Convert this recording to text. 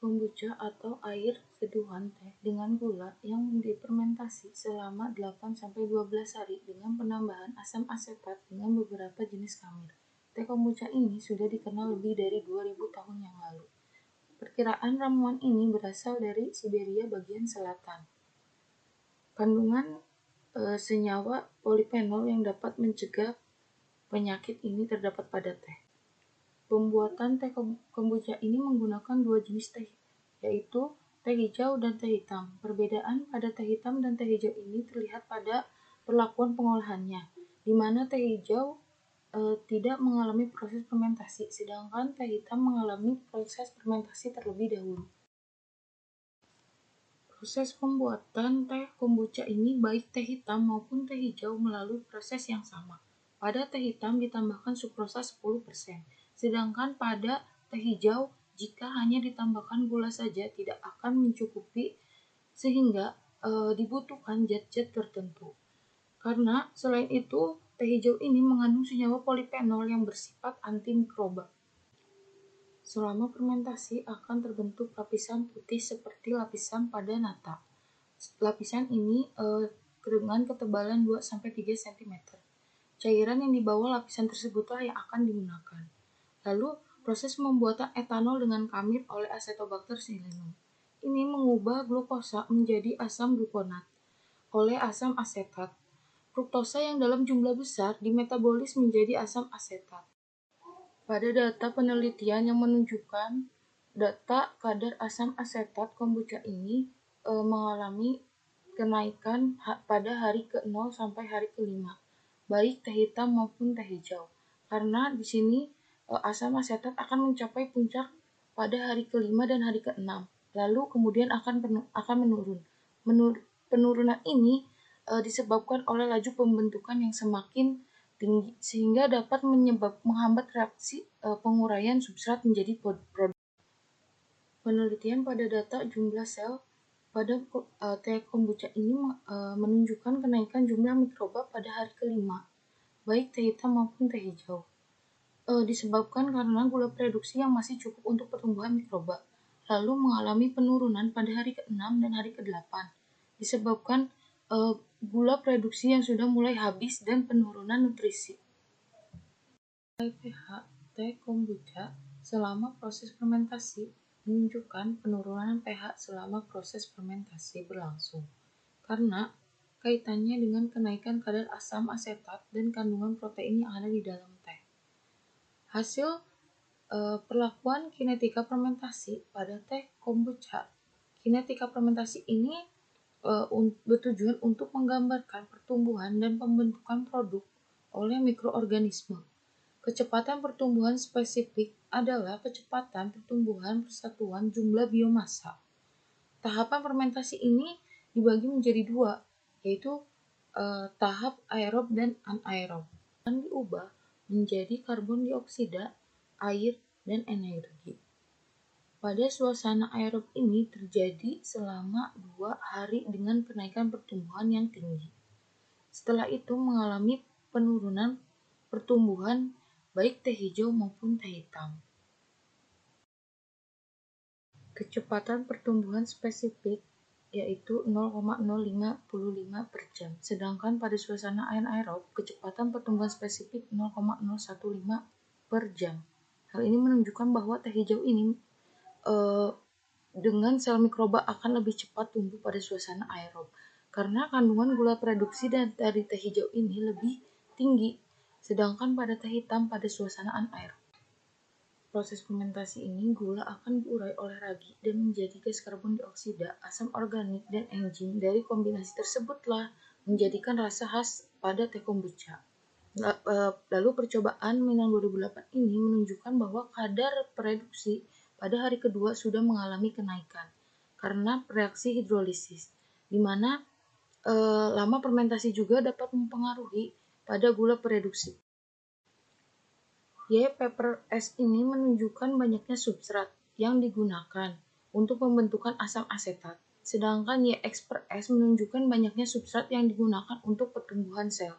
kombucha atau air seduhan teh dengan gula yang difermentasi selama 8-12 hari dengan penambahan asam asetat dengan beberapa jenis khamir. Teh kombucha ini sudah dikenal lebih dari 2000 tahun yang lalu. Perkiraan ramuan ini berasal dari Siberia bagian selatan. Kandungan senyawa polifenol yang dapat mencegah penyakit ini terdapat pada teh. Pembuatan teh kombucha ini menggunakan dua jenis teh, yaitu teh hijau dan teh hitam. Perbedaan pada teh hitam dan teh hijau ini terlihat pada perlakuan pengolahannya, di mana teh hijau tidak mengalami proses fermentasi, sedangkan teh hitam mengalami proses fermentasi terlebih dahulu. Proses pembuatan teh kombucha ini baik teh hitam maupun teh hijau melalui proses yang sama. Pada teh hitam ditambahkan sukrosa 10%, sedangkan pada teh hijau jika hanya ditambahkan gula saja tidak akan mencukupi sehingga dibutuhkan zat-zat tertentu. Karena selain itu teh hijau ini mengandung senyawa polifenol yang bersifat antimikroba. Selama fermentasi akan terbentuk lapisan putih seperti lapisan pada nata. Lapisan ini dengan ketebalan 2-3 cm. Cairan yang di bawah lapisan tersebutlah yang akan digunakan. Lalu, proses pembuatan etanol dengan khamir oleh Acetobacter xylemum. Ini mengubah glukosa menjadi asam glukonat oleh asam asetat. Fruktosa yang dalam jumlah besar dimetabolis menjadi asam asetat. Pada data penelitian yang menunjukkan data kadar asam asetat kombucha ini mengalami kenaikan pada hari ke-0 sampai hari ke-5. Baik teh hitam maupun teh hijau. Karena di sini asam asetat akan mencapai puncak pada hari ke-5 dan hari ke-6. Lalu kemudian akan menurun. Penurunan ini disebabkan oleh laju pembentukan yang semakin tinggi sehingga dapat menghambat reaksi penguraian substrat menjadi produk. Penelitian pada data jumlah sel pada teh kombucha ini menunjukkan kenaikan jumlah mikroba pada hari ke-5, baik teh hitam maupun teh hijau. Disebabkan karena gula produksi yang masih cukup untuk pertumbuhan mikroba, lalu mengalami penurunan pada hari ke-6 dan hari ke-8. Disebabkan gula produksi yang sudah mulai habis dan penurunan nutrisi. pH teh kombucha selama proses fermentasi menunjukkan penurunan pH selama proses fermentasi berlangsung karena kaitannya dengan kenaikan kadar asam asetat dan kandungan protein yang ada di dalam teh. Hasil perlakuan kinetika fermentasi pada teh kombucha. Kinetika fermentasi ini bertujuan untuk menggambarkan pertumbuhan dan pembentukan produk oleh mikroorganisme. Kecepatan pertumbuhan spesifik adalah kecepatan pertumbuhan persatuan jumlah biomassa. Tahapan fermentasi ini dibagi menjadi dua, yaitu tahap aerob dan anaerob. Dan diubah menjadi karbon dioksida, air, dan energi. Pada suasana aerob ini terjadi selama 2 hari dengan kenaikan pertumbuhan yang tinggi. Setelah itu mengalami penurunan pertumbuhan baik teh hijau maupun teh hitam. Kecepatan pertumbuhan spesifik yaitu 0,055 per jam, sedangkan pada suasana anaerob kecepatan pertumbuhan spesifik 0,015 per jam. Hal ini menunjukkan bahwa teh hijau ini dengan sel mikroba akan lebih cepat tumbuh pada suasana aerob karena kandungan gula produksi dari teh hijau ini lebih tinggi, sedangkan pada teh hitam pada suasana anaerob. Proses fermentasi ini gula akan diurai oleh ragi dan menjadi gas karbon dioksida, asam organik, dan enzim. Dari kombinasi tersebutlah menjadikan rasa khas pada teh kombucha. Lalu percobaan Minang 2008 ini menunjukkan bahwa kadar produksi pada hari kedua sudah mengalami kenaikan karena reaksi hidrolisis, di mana lama fermentasi juga dapat mempengaruhi pada gula produksi. Y-PPS ini menunjukkan banyaknya substrat yang digunakan untuk pembentukan asam asetat, sedangkan Y-XPS menunjukkan banyaknya substrat yang digunakan untuk pertumbuhan sel.